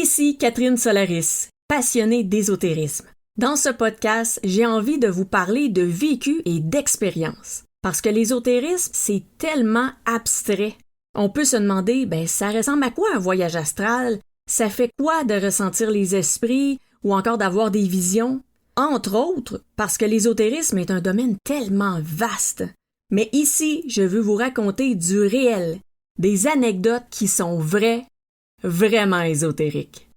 Ici Catherine Solaris, passionnée d'ésotérisme. Dans ce podcast, j'ai envie de vous parler de vécu et d'expérience. Parce que l'ésotérisme, c'est tellement abstrait. On peut se demander, ça ressemble à quoi un voyage astral? Ça fait quoi de ressentir les esprits ou encore d'avoir des visions? Entre autres, parce que l'ésotérisme est un domaine tellement vaste. Mais ici, je veux vous raconter du réel, des anecdotes qui sont vraies, vraiment ésotériques.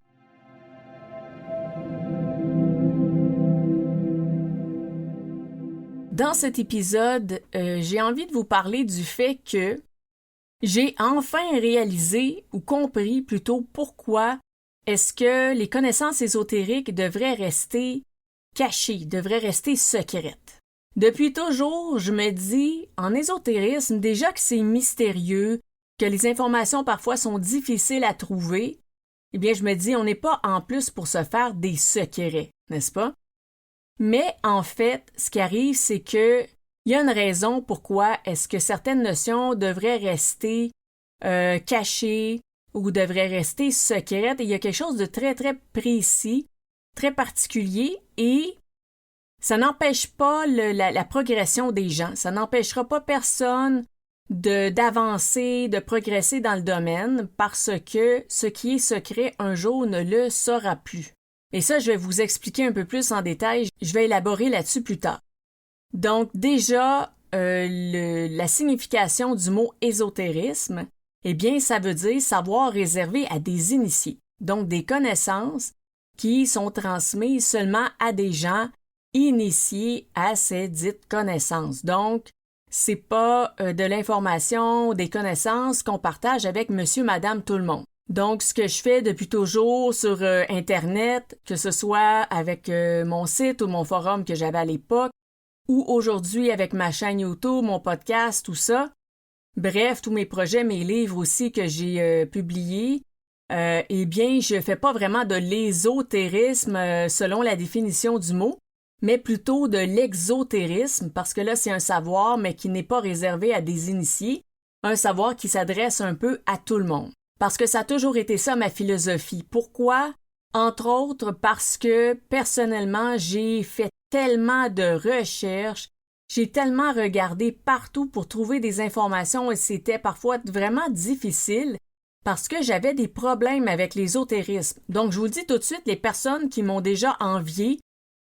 Dans cet épisode, j'ai envie de vous parler du fait que j'ai enfin réalisé ou compris plutôt pourquoi est-ce que les connaissances ésotériques devraient rester cachées, devraient rester secrètes. Depuis toujours, je me dis, en ésotérisme, déjà que c'est mystérieux, que les informations parfois sont difficiles à trouver, eh bien, je me dis, on n'est pas en plus pour se faire des secrets, n'est-ce pas? Mais en fait, ce qui arrive, c'est que il y a une raison pourquoi est-ce que certaines notions devraient rester cachées ou devraient rester secrètes. Et il y a quelque chose de très, très précis, très particulier et ça n'empêche pas la progression des gens. Ça n'empêchera pas personne d'avancer, de progresser dans le domaine parce que ce qui est secret un jour ne le sera plus. Et ça, je vais vous expliquer un peu plus en détail. Je vais élaborer là-dessus plus tard. Donc, déjà, la signification du mot ésotérisme, eh bien, ça veut dire savoir réservé à des initiés. Donc, des connaissances qui sont transmises seulement à des gens initiés à ces dites connaissances. Donc, c'est pas de l'information, des connaissances qu'on partage avec monsieur, madame, tout le monde. Donc, ce que je fais depuis toujours sur Internet, que ce soit avec mon site ou mon forum que j'avais à l'époque, ou aujourd'hui avec ma chaîne YouTube, mon podcast, tout ça, bref, tous mes projets, mes livres aussi que j'ai publiés, eh bien, je fais pas vraiment de l'ésotérisme selon la définition du mot, mais plutôt de l'exotérisme, parce que là, c'est un savoir, mais qui n'est pas réservé à des initiés, un savoir qui s'adresse un peu à tout le monde. Parce que ça a toujours été ça ma philosophie. Pourquoi? Entre autres parce que personnellement, j'ai fait tellement de recherches, j'ai tellement regardé partout pour trouver des informations et c'était parfois vraiment difficile parce que j'avais des problèmes avec l'ésotérisme. Donc, je vous le dis tout de suite, les personnes qui m'ont déjà envié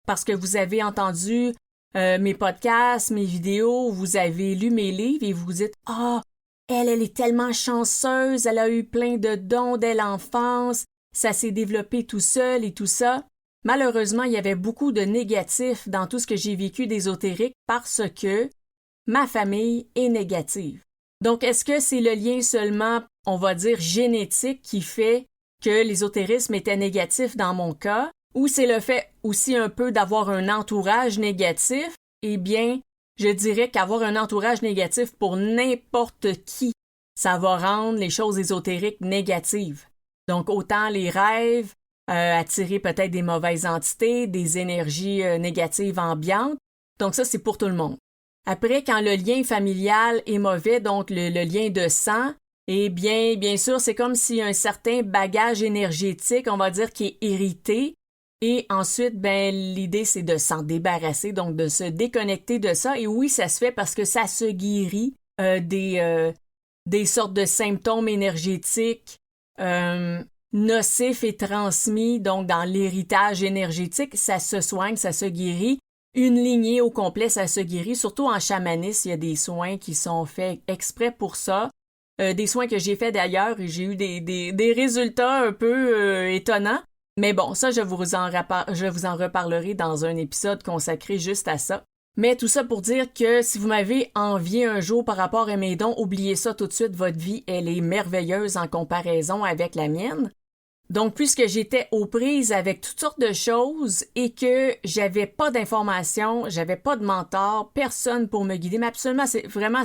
parce que vous avez entendu mes podcasts, mes vidéos, vous avez lu mes livres et vous vous dites « Ah! Elle est tellement chanceuse, elle a eu plein de dons dès l'enfance, ça s'est développé tout seul et tout ça. » Malheureusement, il y avait beaucoup de négatifs dans tout ce que j'ai vécu d'ésotérique parce que ma famille est négative. Donc, est-ce que c'est le lien seulement, on va dire, génétique qui fait que l'ésotérisme était négatif dans mon cas, ou c'est le fait aussi un peu d'avoir un entourage négatif? Eh bien, je dirais qu'avoir un entourage négatif pour n'importe qui, ça va rendre les choses ésotériques négatives. Donc, autant les rêves, attirer peut-être des mauvaises entités, des énergies négatives ambiantes. Donc, ça, c'est pour tout le monde. Après, quand le lien familial est mauvais, donc le lien de sang, eh bien sûr, c'est comme s'il y a un certain bagage énergétique, on va dire, qui est hérité. Et ensuite, l'idée, c'est de s'en débarrasser, donc de se déconnecter de ça. Et oui, ça se fait parce que ça se guérit des sortes de symptômes énergétiques nocifs et transmis, donc dans l'héritage énergétique, ça se soigne, ça se guérit. Une lignée au complet, ça se guérit. Surtout en chamanisme, il y a des soins qui sont faits exprès pour ça. Des soins que j'ai faits d'ailleurs et j'ai eu des résultats un peu étonnants. Mais bon, ça, je vous en reparlerai dans un épisode consacré juste à ça. Mais tout ça pour dire que si vous m'avez envié un jour par rapport à mes dons, oubliez ça tout de suite, votre vie, elle est merveilleuse en comparaison avec la mienne. Donc, puisque j'étais aux prises avec toutes sortes de choses et que j'avais pas d'informations, j'avais pas de mentor, personne pour me guider, mais absolument,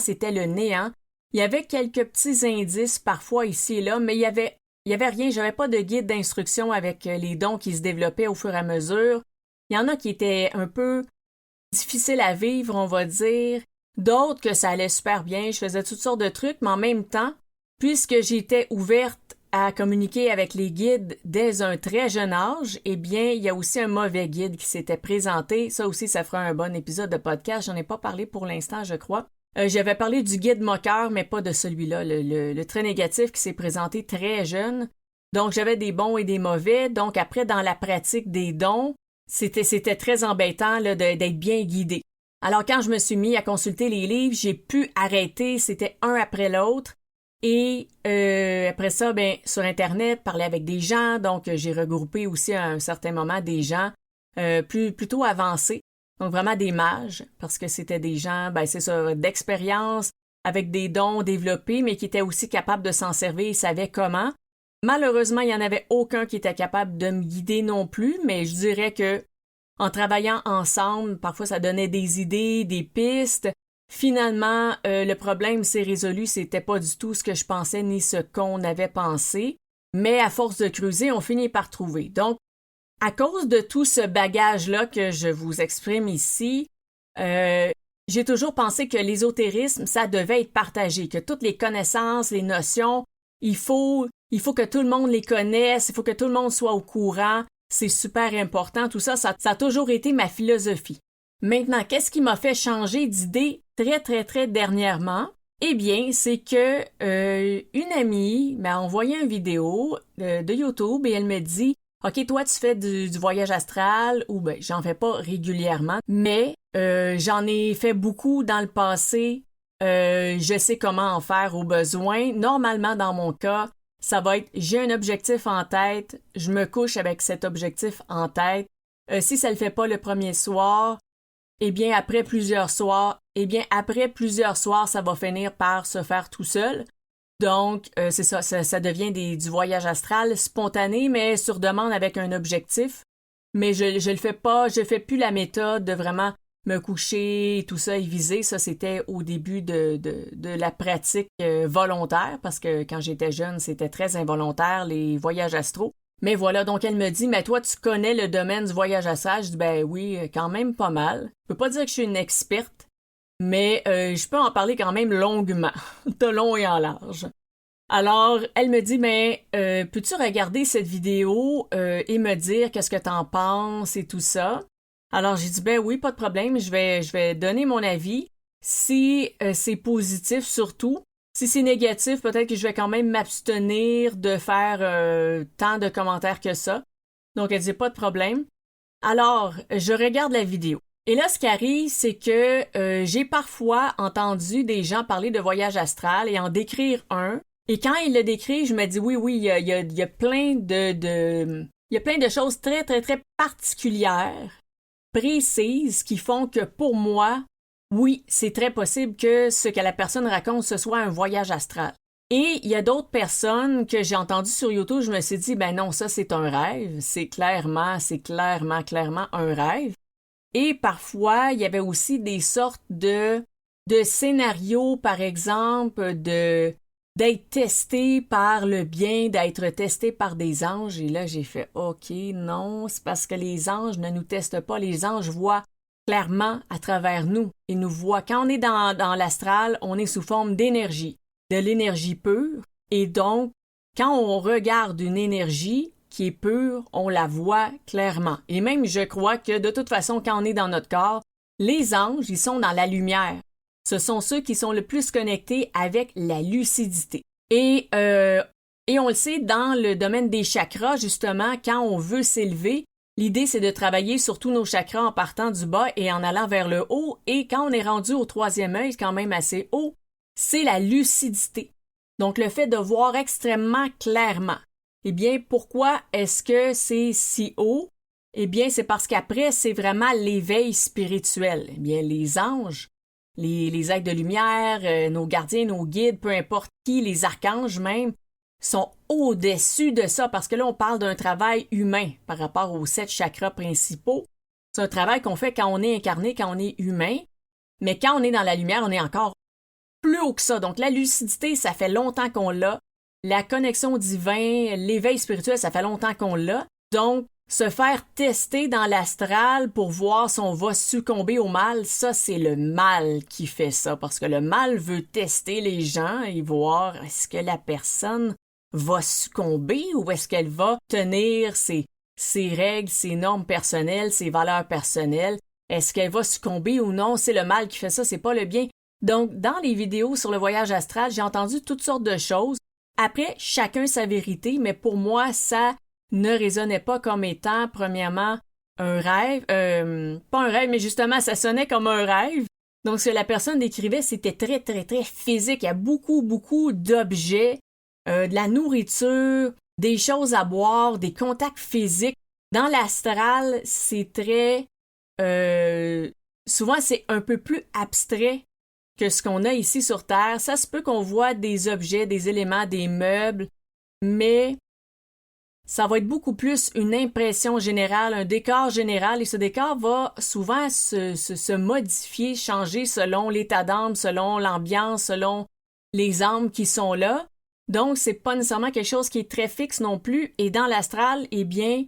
c'était le néant. Il y avait quelques petits indices parfois ici et là, mais il y avait rien, j'avais pas de guide d'instruction avec les dons qui se développaient au fur et à mesure. Il y en a qui étaient un peu difficiles à vivre, on va dire. D'autres que ça allait super bien, je faisais toutes sortes de trucs, mais en même temps, puisque j'étais ouverte à communiquer avec les guides dès un très jeune âge, eh bien, il y a aussi un mauvais guide qui s'était présenté. Ça aussi, ça fera un bon épisode de podcast. J'en ai pas parlé pour l'instant, je crois. J'avais parlé du guide moqueur, mais pas de celui-là, le très négatif qui s'est présenté très jeune. Donc, j'avais des bons et des mauvais. Donc, après, dans la pratique des dons, c'était très embêtant là, d'être bien guidé. Alors, quand je me suis mis à consulter les livres, j'ai pu arrêter, c'était un après l'autre. Et après ça, sur Internet, parler avec des gens. Donc, j'ai regroupé aussi à un certain moment des gens plutôt avancés. Donc, vraiment des mages, parce que c'était des gens, c'est ça, d'expérience, avec des dons développés, mais qui étaient aussi capables de s'en servir, ils savaient comment. Malheureusement, il n'y en avait aucun qui était capable de me guider non plus, mais je dirais que en travaillant ensemble, parfois ça donnait des idées, des pistes. Finalement, le problème s'est résolu, c'était pas du tout ce que je pensais ni ce qu'on avait pensé, mais à force de creuser, on finit par trouver. Donc, à cause de tout ce bagage-là que je vous exprime ici, j'ai toujours pensé que l'ésotérisme, ça devait être partagé, que toutes les connaissances, les notions, il faut que tout le monde les connaisse, il faut que tout le monde soit au courant, c'est super important, tout ça, ça a toujours été ma philosophie. Maintenant, qu'est-ce qui m'a fait changer d'idée très, très, très dernièrement? Eh bien, c'est que une amie m'a envoyé une vidéo de YouTube et elle me dit « OK, toi, tu fais du voyage astral » ou j'en fais pas régulièrement, mais j'en ai fait beaucoup dans le passé. Je sais comment en faire au besoin. Normalement, dans mon cas, ça va être j'ai un objectif en tête, je me couche avec cet objectif en tête. Si ça le fait pas le premier soir, après plusieurs soirs, ça va finir par se faire tout seul. Donc, c'est ça, ça devient du voyage astral spontané, mais sur demande avec un objectif. Mais je le fais pas, je fais plus la méthode de vraiment me coucher, tout ça et viser. Ça, c'était au début de la pratique volontaire, parce que quand j'étais jeune, c'était très involontaire, les voyages astraux. Mais voilà, donc elle me dit, mais toi, tu connais le domaine du voyage astral? Je dis, oui, quand même pas mal. Je peux pas dire que je suis une experte, mais je peux en parler quand même longuement, de long et en large. Alors, elle me dit, peux-tu regarder cette vidéo et me dire qu'est-ce que t'en penses et tout ça? Alors, j'ai dit, oui, pas de problème, je vais donner mon avis. Si c'est positif, surtout. Si c'est négatif, peut-être que je vais quand même m'abstenir de faire tant de commentaires que ça. Donc, elle dit, pas de problème. Alors, je regarde la vidéo. Et là, ce qui arrive, c'est que j'ai parfois entendu des gens parler de voyage astral et en décrire un. Et quand ils le décrivent, je me dis, oui, il y a plein de choses très, très, très particulières, précises, qui font que pour moi, oui, c'est très possible que ce que la personne raconte, ce soit un voyage astral. Et il y a d'autres personnes que j'ai entendues sur YouTube, je me suis dit, non, ça c'est un rêve, c'est clairement un rêve. Et parfois, il y avait aussi des sortes de scénarios, par exemple, d'être testé par le bien, d'être testé par des anges. Et là, j'ai fait, OK, non, c'est parce que les anges ne nous testent pas. Les anges voient clairement à travers nous. Ils nous voient. Quand on est dans l'astral, on est sous forme d'énergie, de l'énergie pure. Et donc, quand on regarde une énergie qui est pure, on la voit clairement. Et même, je crois que de toute façon, quand on est dans notre corps, les anges, ils sont dans la lumière. Ce sont ceux qui sont le plus connectés avec la lucidité. Et on le sait, dans le domaine des chakras, justement, quand on veut s'élever, l'idée, c'est de travailler sur tous nos chakras en partant du bas et en allant vers le haut. Et quand on est rendu au troisième œil, quand même assez haut, c'est la lucidité. Donc, le fait de voir extrêmement clairement. Eh bien, pourquoi est-ce que c'est si haut? Eh bien, c'est parce qu'après, c'est vraiment l'éveil spirituel. Eh bien, les anges, les êtres de lumière, nos gardiens, nos guides, peu importe qui, les archanges même, sont au-dessus de ça, parce que là, on parle d'un travail humain par rapport aux 7 chakras principaux. C'est un travail qu'on fait quand on est incarné, quand on est humain, mais quand on est dans la lumière, on est encore plus haut que ça. Donc, la lucidité, ça fait longtemps qu'on l'a. La connexion divine, l'éveil spirituel, ça fait longtemps qu'on l'a. Donc, se faire tester dans l'astral pour voir si on va succomber au mal, ça, c'est le mal qui fait ça, parce que le mal veut tester les gens et voir est-ce que la personne va succomber ou est-ce qu'elle va tenir ses règles, ses normes personnelles, ses valeurs personnelles? Est-ce qu'elle va succomber ou non? C'est le mal qui fait ça, c'est pas le bien. Donc, dans les vidéos sur le voyage astral, j'ai entendu toutes sortes de choses. Après, chacun sa vérité, mais pour moi, ça ne résonnait pas comme étant, premièrement, un rêve. Pas un rêve, mais justement, ça sonnait comme un rêve. Donc, ce que la personne décrivait, c'était très, très, très physique. Il y a beaucoup, beaucoup d'objets, de la nourriture, des choses à boire, des contacts physiques. Dans l'astral, c'est très... souvent, c'est un peu plus abstrait que ce qu'on a ici sur Terre. Ça se peut qu'on voit des objets, des éléments, des meubles, mais ça va être beaucoup plus une impression générale, un décor général, et ce décor va souvent se modifier, changer selon l'état d'âme, selon l'ambiance, selon les âmes qui sont là. Donc, c'est pas nécessairement quelque chose qui est très fixe non plus. Et dans l'astral, eh bien,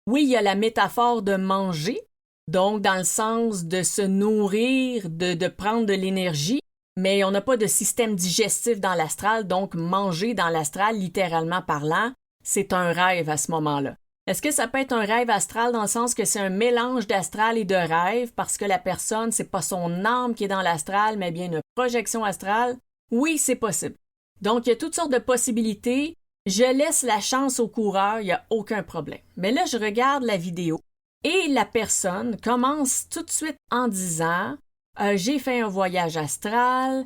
oui, il y a la métaphore de manger, donc dans le sens de se nourrir, de prendre de l'énergie, mais on n'a pas de système digestif dans l'astral, donc manger dans l'astral, littéralement parlant, c'est un rêve à ce moment-là. Est-ce que ça peut être un rêve astral dans le sens que c'est un mélange d'astral et de rêve parce que la personne, c'est pas son âme qui est dans l'astral, mais bien une projection astrale? Oui, c'est possible. Donc, il y a toutes sortes de possibilités. Je laisse la chance au coureur, il n'y a aucun problème. Mais là, je regarde la vidéo et la personne commence tout de suite en disant j'ai fait un voyage astral,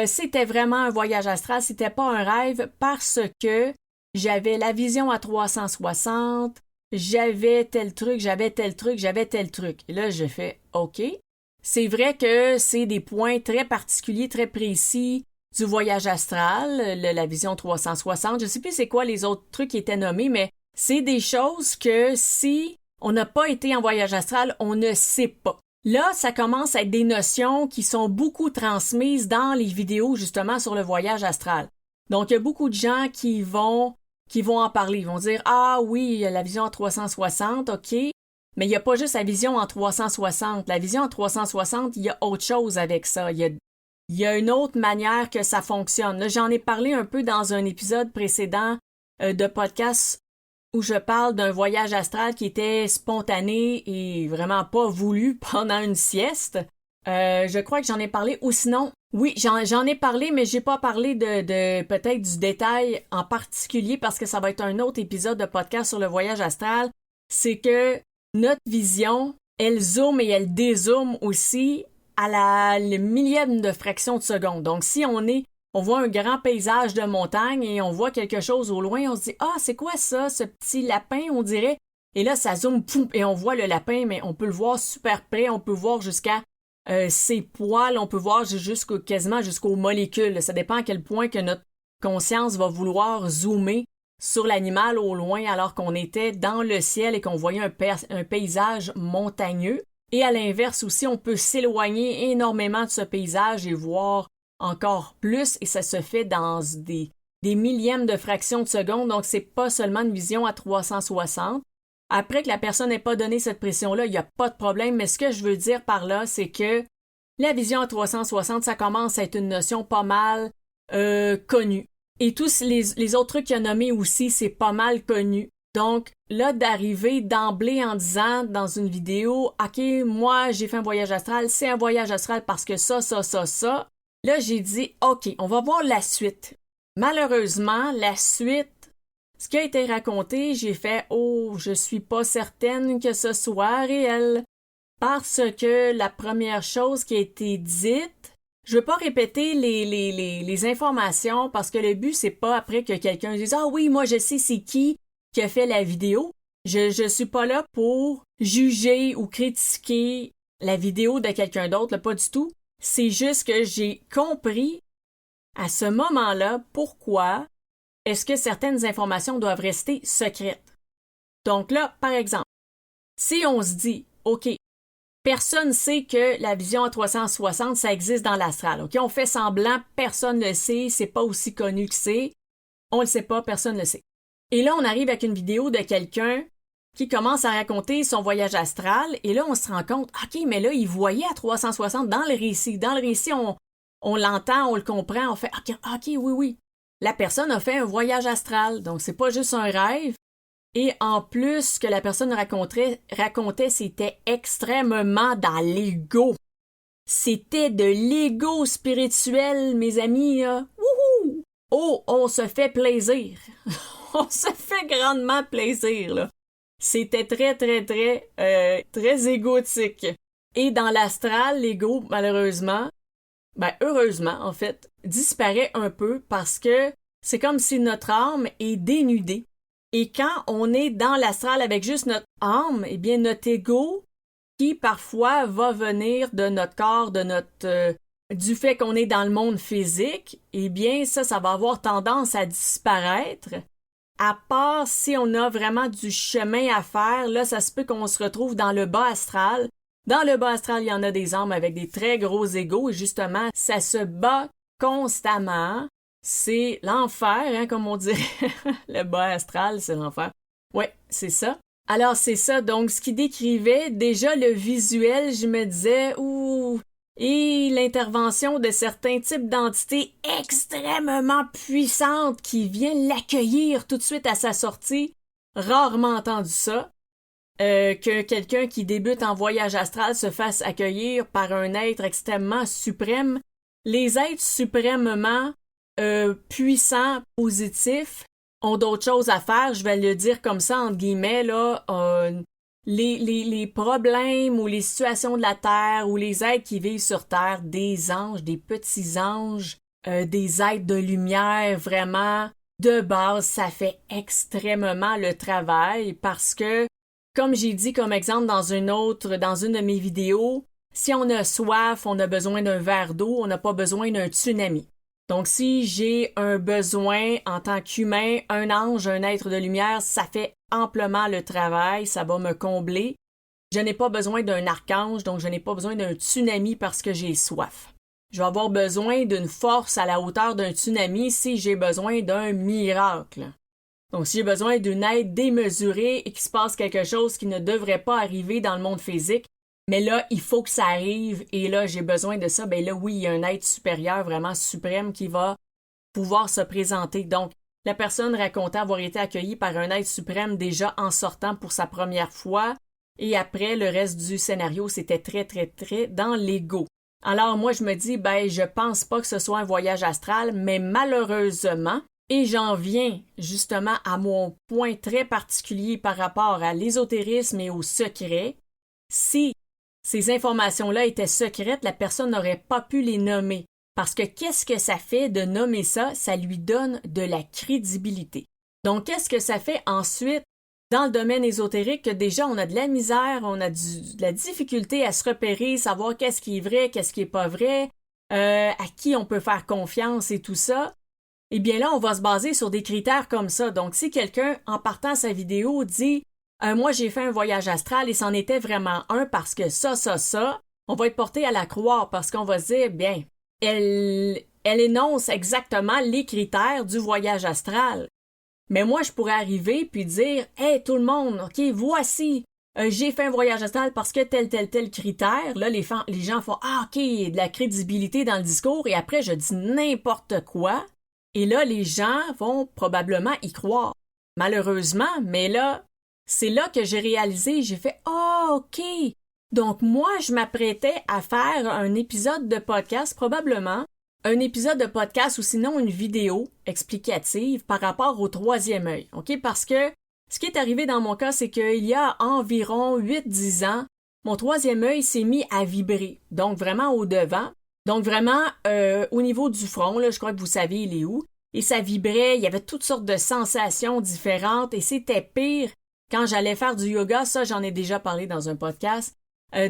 c'était vraiment un voyage astral, c'était pas un rêve parce que j'avais la vision à 360, j'avais tel truc, j'avais tel truc, j'avais tel truc. Et là, je fais OK. C'est vrai que c'est des points très particuliers, très précis du voyage astral, la vision 360. Je sais plus c'est quoi les autres trucs qui étaient nommés, mais c'est des choses que si on n'a pas été en voyage astral, on ne sait pas. Là, ça commence à être des notions qui sont beaucoup transmises dans les vidéos justement sur le voyage astral. Donc, il y a beaucoup de gens qui vont en parler. Ils vont dire « Ah oui, la vision en 360, OK. » Mais il n'y a pas juste la vision en 360. La vision en 360, il y a autre chose avec ça. Il y a une autre manière que ça fonctionne. Là, j'en ai parlé un peu dans un épisode précédent de podcast où je parle d'un voyage astral qui était spontané et vraiment pas voulu pendant une sieste. Je crois que j'en ai parlé, ou sinon, oui, j'en ai parlé, mais j'ai pas parlé de peut-être du détail en particulier parce que ça va être un autre épisode de podcast sur le voyage astral. C'est que notre vision, elle zoome et elle dézoome aussi à le millième de fraction de seconde. Donc, si on voit un grand paysage de montagne et on voit quelque chose au loin, on se dit « Ah, c'est quoi ça, ce petit lapin, on dirait? » Et là, ça zoome, poum, et on voit le lapin, mais on peut le voir super près, on peut voir jusqu'à ses poils, on peut voir quasiment jusqu'aux molécules. Ça dépend à quel point que notre conscience va vouloir zoomer sur l'animal au loin alors qu'on était dans le ciel et qu'on voyait un paysage montagneux. Et à l'inverse aussi, on peut s'éloigner énormément de ce paysage et voir encore plus, et ça se fait dans des millièmes de fractions de seconde, donc c'est pas seulement une vision à 360. Après que la personne n'ait pas donné cette pression-là, il n'y a pas de problème, mais ce que je veux dire par là, c'est que la vision à 360, ça commence à être une notion pas mal connue. Et tous les autres trucs qu'il a nommés aussi, c'est pas mal connu. Donc, là, d'arriver d'emblée en disant dans une vidéo, OK, moi, j'ai fait un voyage astral, c'est un voyage astral parce que ça. Là, j'ai dit, OK, on va voir la suite. Malheureusement, la suite, ce qui a été raconté, j'ai fait, oh, je suis pas certaine que ce soit réel. Parce que la première chose qui a été dite, je veux pas répéter les informations parce que le but, c'est pas après que quelqu'un dise, ah oui, moi, je sais c'est qui a fait la vidéo. Je suis pas là pour juger ou critiquer la vidéo de quelqu'un d'autre, là, pas du tout. C'est juste que j'ai compris à ce moment-là pourquoi est-ce que certaines informations doivent rester secrètes. Donc là, par exemple, si on se dit, OK, personne ne sait que la vision à 360, ça existe dans l'astral. OK, on fait semblant, personne ne le sait, c'est pas aussi connu que c'est. On le sait pas, personne ne le sait. Et là, on arrive avec une vidéo de quelqu'un qui commence à raconter son voyage astral, et là, on se rend compte, OK, mais là, il voyait à 360 dans le récit. Dans le récit, on l'entend, on le comprend, on fait, OK, oui. la personne a fait un voyage astral. Donc, c'est pas juste un rêve. Et en plus, ce que la personne racontait, c'était extrêmement dans l'ego. C'était de l'ego spirituel, mes amis. Wouhou! Oh, on se fait plaisir. On se fait grandement plaisir, là. C'était très, très, très, très égotique. Et dans l'astral, l'ego, malheureusement, heureusement, en fait, disparaît un peu parce que c'est comme si notre âme est dénudée. Et quand on est dans l'astral avec juste notre âme, eh bien, notre ego, qui parfois va venir de notre corps, du fait qu'on est dans le monde physique, eh bien, ça va avoir tendance à disparaître. À part si on a vraiment du chemin à faire, là, ça se peut qu'on se retrouve dans le bas astral. Dans le bas astral, il y en a des âmes avec des très gros égos et justement, ça se bat constamment. C'est l'enfer, hein, comme on dirait. Le bas astral, c'est l'enfer. Ouais, c'est ça. Alors, c'est ça. Donc, ce qui décrivait, déjà le visuel, je me disais, et l'intervention de certains types d'entités extrêmement puissantes qui viennent l'accueillir tout de suite à sa sortie. Rarement entendu ça. Que quelqu'un qui débute en voyage astral se fasse accueillir par un être extrêmement suprême. Les êtres suprêmement puissants, positifs, ont d'autres choses à faire, je vais le dire comme ça, entre guillemets, là, les problèmes ou les situations de la Terre ou les êtres qui vivent sur Terre, des anges, des petits anges, des êtres de lumière, vraiment, de base, ça fait extrêmement le travail parce que, comme j'ai dit comme exemple dans une de mes vidéos, si on a soif, on a besoin d'un verre d'eau, on n'a pas besoin d'un tsunami. Donc, si j'ai un besoin en tant qu'humain, un ange, un être de lumière, ça fait amplement le travail, ça va me combler. Je n'ai pas besoin d'un archange, donc je n'ai pas besoin d'un tsunami parce que j'ai soif. Je vais avoir besoin d'une force à la hauteur d'un tsunami si j'ai besoin d'un miracle. Donc, si j'ai besoin d'une aide démesurée et qu'il se passe quelque chose qui ne devrait pas arriver dans le monde physique, mais là, il faut que ça arrive et là, j'ai besoin de ça, ben là, oui, il y a un être supérieur, vraiment suprême, qui va pouvoir se présenter. Donc, la personne racontait avoir été accueillie par un être suprême déjà en sortant pour sa première fois et après, le reste du scénario, c'était très, très, très dans l'ego. Alors, moi, je me dis, je pense pas que ce soit un voyage astral, mais malheureusement, et j'en viens justement à mon point très particulier par rapport à l'ésotérisme et au secret, si ces informations-là étaient secrètes, la personne n'aurait pas pu les nommer. Parce que qu'est-ce que ça fait de nommer ça? Ça lui donne de la crédibilité. Donc, qu'est-ce que ça fait ensuite dans le domaine ésotérique que déjà on a de la misère, on a de la difficulté à se repérer, savoir qu'est-ce qui est vrai, qu'est-ce qui est pas vrai, à qui on peut faire confiance et tout ça? Eh bien là, on va se baser sur des critères comme ça. Donc, si quelqu'un, en partant sa vidéo, dit moi, j'ai fait un voyage astral et c'en était vraiment un parce que ça, on va être porté à la croire parce qu'on va se dire, bien, elle énonce exactement les critères du voyage astral. Mais moi, je pourrais arriver puis dire, hey, tout le monde, OK, voici, j'ai fait un voyage astral parce que tel critère. Là, les gens font, OK, de la crédibilité dans le discours et après, je dis n'importe quoi. Et là, les gens vont probablement y croire. Malheureusement, mais là, c'est là que j'ai réalisé, j'ai fait « OK! » Donc moi, je m'apprêtais à faire un épisode de podcast, probablement, un épisode de podcast ou sinon une vidéo explicative par rapport au troisième œil, OK? Parce que ce qui est arrivé dans mon cas, c'est qu'il y a environ 8-10 ans, mon troisième œil s'est mis à vibrer, donc vraiment au devant, donc vraiment au niveau du front, là, je crois que vous savez il est où, et ça vibrait, il y avait toutes sortes de sensations différentes et c'était pire quand j'allais faire du yoga, ça j'en ai déjà parlé dans un podcast,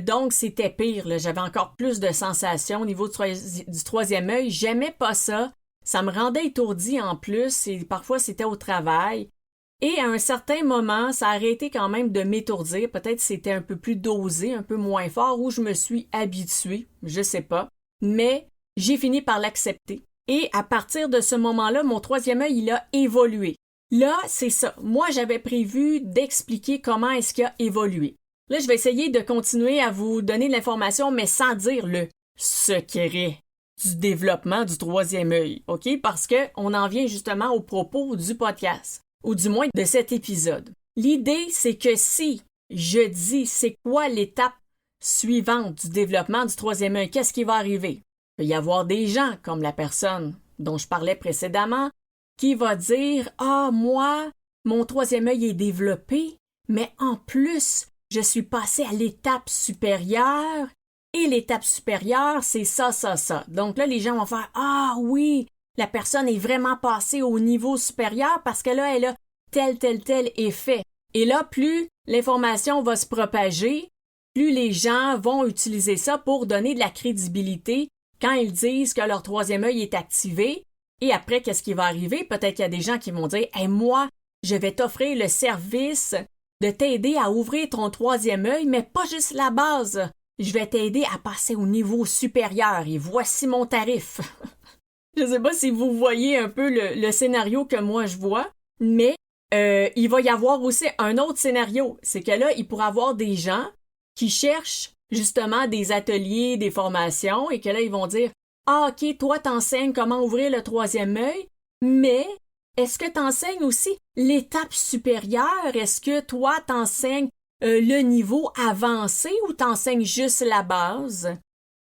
donc c'était pire, là. J'avais encore plus de sensations au niveau du troisième œil, j'aimais pas ça, ça me rendait étourdi en plus et parfois c'était au travail. Et à un certain moment, ça a arrêté quand même de m'étourdir, peut-être c'était un peu plus dosé, un peu moins fort, ou je me suis habituée, je sais pas, mais j'ai fini par l'accepter. Et à partir de ce moment-là, mon troisième œil, il a évolué. Là, c'est ça. Moi, j'avais prévu d'expliquer comment est-ce qu'il a évolué. Là, je vais essayer de continuer à vous donner de l'information, mais sans dire le secret du développement du troisième œil, OK? Parce qu'on en vient justement au propos du podcast, ou du moins de cet épisode. L'idée, c'est que si je dis c'est quoi l'étape suivante du développement du troisième œil, qu'est-ce qui va arriver? Il peut y avoir des gens, comme la personne dont je parlais précédemment, qui va dire « Ah, moi, mon troisième œil est développé, mais en plus, je suis passé à l'étape supérieure, et l'étape supérieure, c'est ça, ça, ça. » Donc là, les gens vont faire « Ah oui, la personne est vraiment passée au niveau supérieur parce que là, elle a tel effet. » Et là, plus l'information va se propager, plus les gens vont utiliser ça pour donner de la crédibilité quand ils disent que leur troisième œil est activé. Et après, qu'est-ce qui va arriver? Peut-être qu'il y a des gens qui vont dire « Hey, moi, je vais t'offrir le service de t'aider à ouvrir ton troisième œil, mais pas juste la base. Je vais t'aider à passer au niveau supérieur et voici mon tarif. » Je ne sais pas si vous voyez un peu le scénario que moi je vois, mais il va y avoir aussi un autre scénario. C'est que là, il pourra y avoir des gens qui cherchent justement des ateliers, des formations, et que là, ils vont dire « Ah, OK, toi, t'enseignes comment ouvrir le troisième œil, mais est-ce que t'enseignes aussi l'étape supérieure? Est-ce que toi, t'enseignes le niveau avancé ou t'enseignes juste la base? »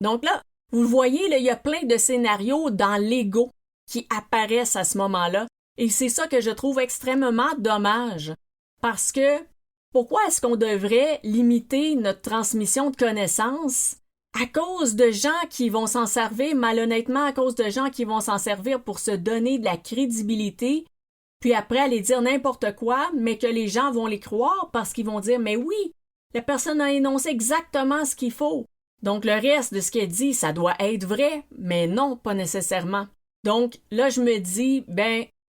Donc là, vous voyez, là, il y a plein de scénarios dans l'ego qui apparaissent à ce moment-là, et c'est ça que je trouve extrêmement dommage, parce que pourquoi est-ce qu'on devrait limiter notre transmission de connaissances à cause de gens qui vont s'en servir malhonnêtement, à cause de gens qui vont s'en servir pour se donner de la crédibilité, puis après aller dire n'importe quoi, mais que les gens vont les croire parce qu'ils vont dire « Mais oui, la personne a énoncé exactement ce qu'il faut. » Donc le reste de ce qu'elle dit, ça doit être vrai, mais non, pas nécessairement. Donc là, je me dis,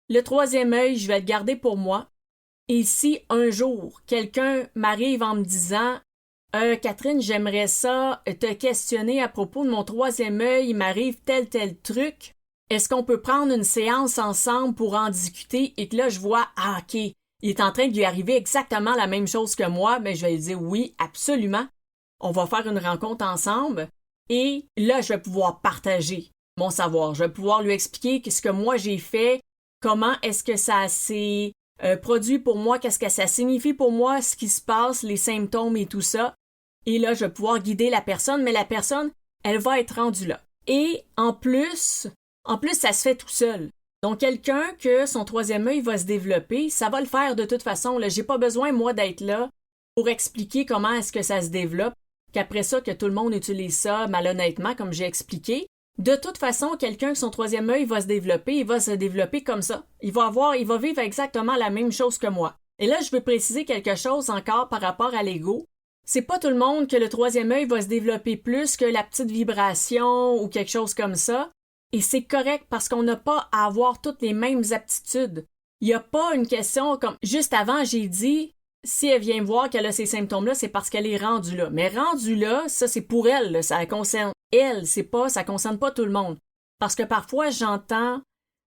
le troisième œil, je vais le garder pour moi. Et si un jour, quelqu'un m'arrive en me disant « Catherine, j'aimerais ça te questionner à propos de mon troisième œil, il m'arrive tel truc. Est-ce qu'on peut prendre une séance ensemble pour en discuter? » Et que là, je vois « Ah, OK, il est en train de lui arriver exactement la même chose que moi. » Mais je vais lui dire « Oui, absolument. On va faire une rencontre ensemble. » Et là, je vais pouvoir partager mon savoir. Je vais pouvoir lui expliquer ce que moi j'ai fait, comment est-ce que ça s'est produit pour moi, qu'est-ce que ça signifie pour moi, ce qui se passe, les symptômes et tout ça. Et là, je vais pouvoir guider la personne, mais la personne, elle va être rendue là. Et en plus, ça se fait tout seul. Donc, quelqu'un que son troisième œil va se développer, ça va le faire de toute façon. Là, j'ai pas besoin, moi, d'être là pour expliquer comment est-ce que ça se développe, qu'après ça, que tout le monde utilise ça malhonnêtement, comme j'ai expliqué. De toute façon, quelqu'un que son troisième œil va se développer, il va se développer comme ça. Il va vivre exactement la même chose que moi. Et là, je veux préciser quelque chose encore par rapport à l'ego. C'est pas tout le monde que le troisième œil va se développer plus que la petite vibration ou quelque chose comme ça. Et c'est correct parce qu'on n'a pas à avoir toutes les mêmes aptitudes. Il n'y a pas une question comme juste avant, j'ai dit si elle vient me voir qu'elle a ces symptômes-là, c'est parce qu'elle est rendue là. Mais rendue là, ça c'est pour elle, là, ça concerne elle, ça concerne pas tout le monde. Parce que parfois j'entends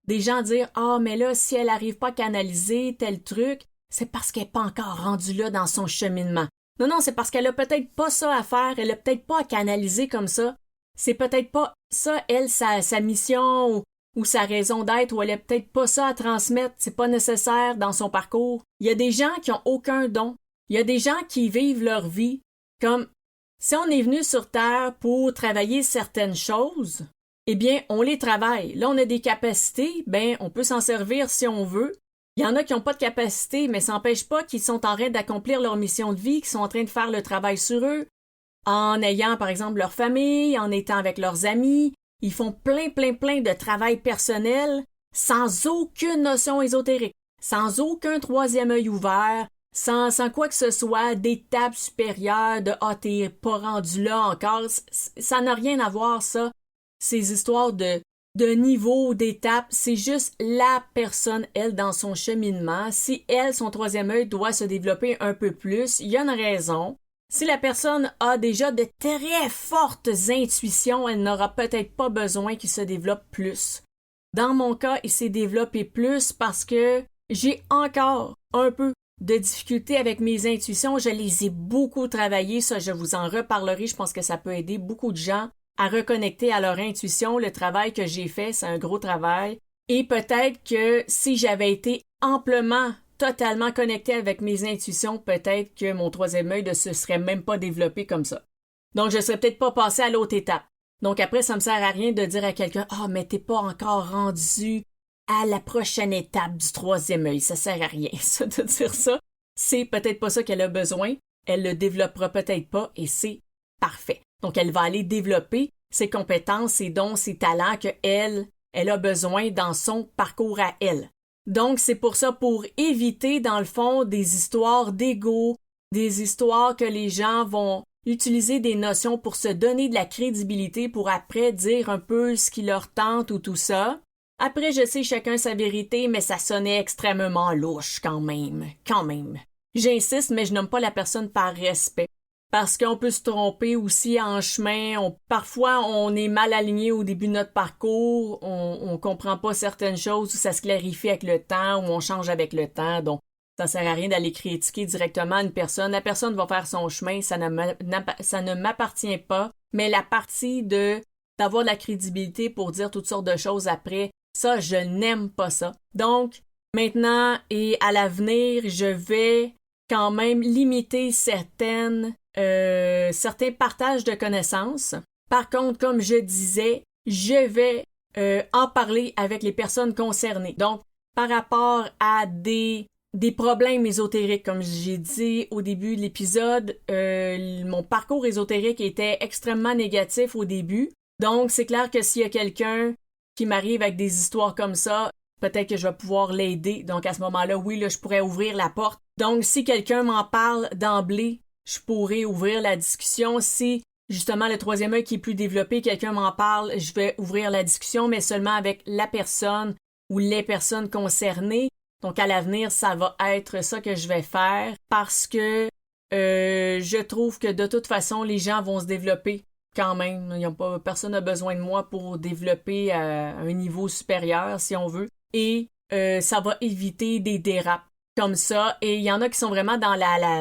des gens dire « Ah, mais là, si elle n'arrive pas à canaliser tel truc, c'est parce qu'elle n'est pas encore rendue là dans son cheminement. » Non, c'est parce qu'elle a peut-être pas ça à faire, elle a peut-être pas à canaliser comme ça. C'est peut-être pas ça, elle, sa mission ou sa raison d'être, ou elle a peut-être pas ça à transmettre, c'est pas nécessaire dans son parcours. Il y a des gens qui ont aucun don. Il y a des gens qui vivent leur vie comme si on est venu sur Terre pour travailler certaines choses, eh bien, on les travaille. Là, on a des capacités, on peut s'en servir si on veut. Il y en a qui n'ont pas de capacité, mais ça n'empêche pas qu'ils sont en train d'accomplir leur mission de vie, qu'ils sont en train de faire le travail sur eux, en ayant, par exemple, leur famille, en étant avec leurs amis. Ils font plein de travail personnel sans aucune notion ésotérique, sans aucun troisième œil ouvert, sans quoi que ce soit d'étape supérieure, de « Ah, t'es pas rendu là encore ». Ça n'a rien à voir, ça. Ces histoires de niveau, d'étape, c'est juste la personne, elle, dans son cheminement. Si elle, son troisième œil doit se développer un peu plus, il y a une raison. Si la personne a déjà de très fortes intuitions, elle n'aura peut-être pas besoin qu'il se développe plus. Dans mon cas, il s'est développé plus parce que j'ai encore un peu de difficulté avec mes intuitions. Je les ai beaucoup travaillées, ça je vous en reparlerai, je pense que ça peut aider beaucoup de gens à reconnecter à leur intuition. Le travail que j'ai fait, c'est un gros travail. Et peut-être que si j'avais été amplement, totalement connectée avec mes intuitions, peut-être que mon troisième œil ne se serait même pas développé comme ça. Donc, je serais peut-être pas passée à l'autre étape. Donc après, ça me sert à rien de dire à quelqu'un « Ah, mais t'es pas encore rendu à la prochaine étape du troisième œil. » Ça sert à rien, ça, de dire ça. C'est peut-être pas ça qu'elle a besoin. Elle le développera peut-être pas et c'est parfait. Donc, elle va aller développer ses compétences, ses dons, ses talents qu'elle a besoin dans son parcours à elle. Donc, c'est pour ça, pour éviter, dans le fond, des histoires d'ego, des histoires que les gens vont utiliser des notions pour se donner de la crédibilité pour après dire un peu ce qui leur tente ou tout ça. Après, je sais chacun sa vérité, mais ça sonnait extrêmement louche quand même. J'insiste, mais je nomme pas la personne par respect. Parce qu'on peut se tromper aussi en chemin. Parfois, on est mal aligné au début de notre parcours. On comprend pas certaines choses ou ça se clarifie avec le temps ou on change avec le temps. Donc, ça sert à rien d'aller critiquer directement une personne. La personne va faire son chemin, ça ne m'appartient pas. Mais la partie d'avoir de la crédibilité pour dire toutes sortes de choses après, ça, je n'aime pas ça. Donc, maintenant et à l'avenir, je vais quand même limiter certains partages de connaissances. Par contre, comme je disais, je vais en parler avec les personnes concernées. Donc, par rapport à des problèmes ésotériques, comme j'ai dit au début de l'épisode, mon parcours ésotérique était extrêmement négatif au début. Donc, c'est clair que s'il y a quelqu'un qui m'arrive avec des histoires comme ça, peut-être que je vais pouvoir l'aider. Donc, à ce moment-là, oui, là, je pourrais ouvrir la porte. Donc, si quelqu'un m'en parle d'emblée, je pourrais ouvrir la discussion. Si, justement, le troisième œil qui est plus développé, quelqu'un m'en parle, je vais ouvrir la discussion, mais seulement avec la personne ou les personnes concernées. Donc, à l'avenir, ça va être ça que je vais faire parce que je trouve que de toute façon, les gens vont se développer quand même. Personne n'a besoin de moi pour développer à un niveau supérieur, si on veut. Et ça va éviter des dérapes comme ça. Et il y en a qui sont vraiment dans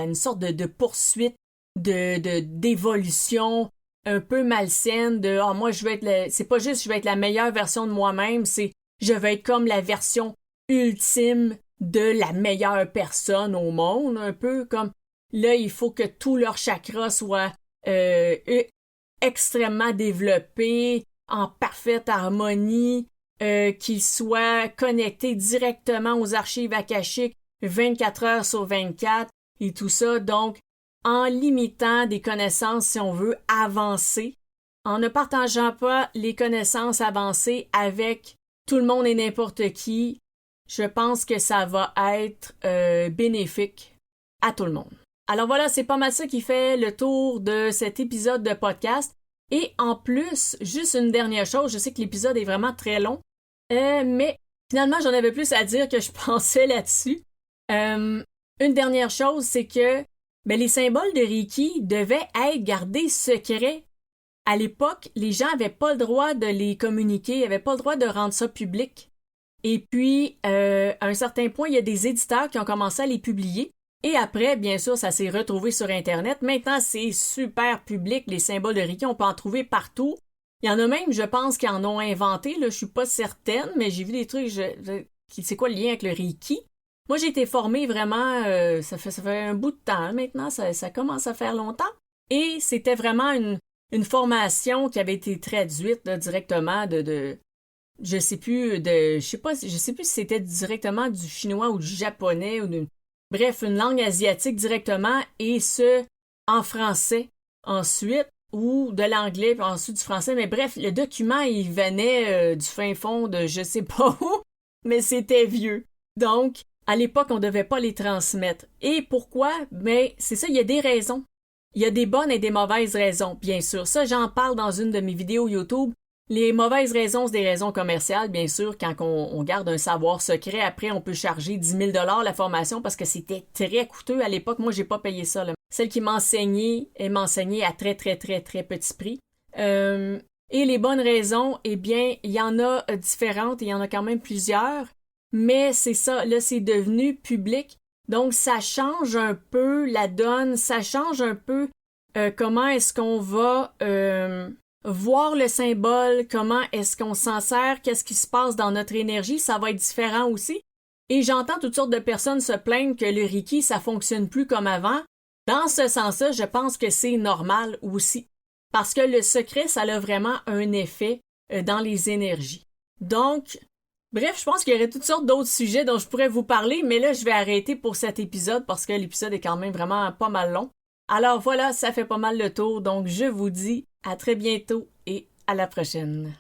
une sorte de poursuite d'évolution un peu malsaine de « Ah, moi, je veux être c'est pas juste je vais être la meilleure version de moi-même, c'est je vais être comme la version ultime de la meilleure personne au monde. » Un peu comme là, il faut que tout leur chakra soit extrêmement développé, en parfaite harmonie, qu'ils soient connectés directement aux archives akashiques 24 heures sur 24 et tout ça. Donc, en limitant des connaissances, si on veut, avancées, en ne partageant pas les connaissances avancées avec tout le monde et n'importe qui, je pense que ça va être bénéfique à tout le monde. Alors voilà, c'est pas mal ça qui fait le tour de cet épisode de podcast. Et en plus, juste une dernière chose, je sais que l'épisode est vraiment très long, mais finalement, j'en avais plus à dire que je pensais là-dessus. Une dernière chose, c'est que les symboles de Reiki devaient être gardés secrets. À l'époque, les gens n'avaient pas le droit de les communiquer, n'avaient pas le droit de rendre ça public. Et puis, à un certain point, il y a des éditeurs qui ont commencé à les publier. Et après, bien sûr, ça s'est retrouvé sur Internet. Maintenant, c'est super public, les symboles de Reiki, on peut en trouver partout. Il y en a même, je pense, qui en ont inventé, là, je suis pas certaine, mais j'ai vu des trucs, c'est quoi le lien avec le Reiki? Moi, j'ai été formée vraiment, ça fait un bout de temps, hein, maintenant, ça commence à faire longtemps. Et c'était vraiment une formation qui avait été traduite là, directement je sais plus si c'était directement du chinois ou du japonais ou bref, une langue asiatique directement et ce, en français ensuite ou de l'anglais puis ensuite du français. Mais bref, le document, il venait du fin fond de je sais pas où, mais c'était vieux. Donc, à l'époque, on devait pas les transmettre. Et pourquoi? Mais c'est ça, il y a des raisons. Il y a des bonnes et des mauvaises raisons, bien sûr. Ça, j'en parle dans une de mes vidéos YouTube. Les mauvaises raisons, c'est des raisons commerciales, bien sûr. Quand on garde un savoir secret, après, on peut charger 10 000 $ la formation parce que c'était très coûteux à l'époque. Moi, j'ai pas payé ça, là. Celle qui m'enseignait, elle m'enseignait à très petit prix. Et les bonnes raisons, eh bien, il y en a différentes, il y en a quand même plusieurs. Mais c'est ça, là, c'est devenu public. Donc, ça change un peu la donne, ça change un peu comment est-ce qu'on va voir le symbole, comment est-ce qu'on s'en sert, qu'est-ce qui se passe dans notre énergie, ça va être différent aussi. Et j'entends toutes sortes de personnes se plaindre que le Reiki, ça fonctionne plus comme avant. Dans ce sens-là, je pense que c'est normal aussi. Parce que le secret, ça a vraiment un effet dans les énergies. Donc, bref, je pense qu'il y aurait toutes sortes d'autres sujets dont je pourrais vous parler, mais là, je vais arrêter pour cet épisode parce que l'épisode est quand même vraiment pas mal long. Alors voilà, ça fait pas mal le tour, donc je vous dis à très bientôt et à la prochaine.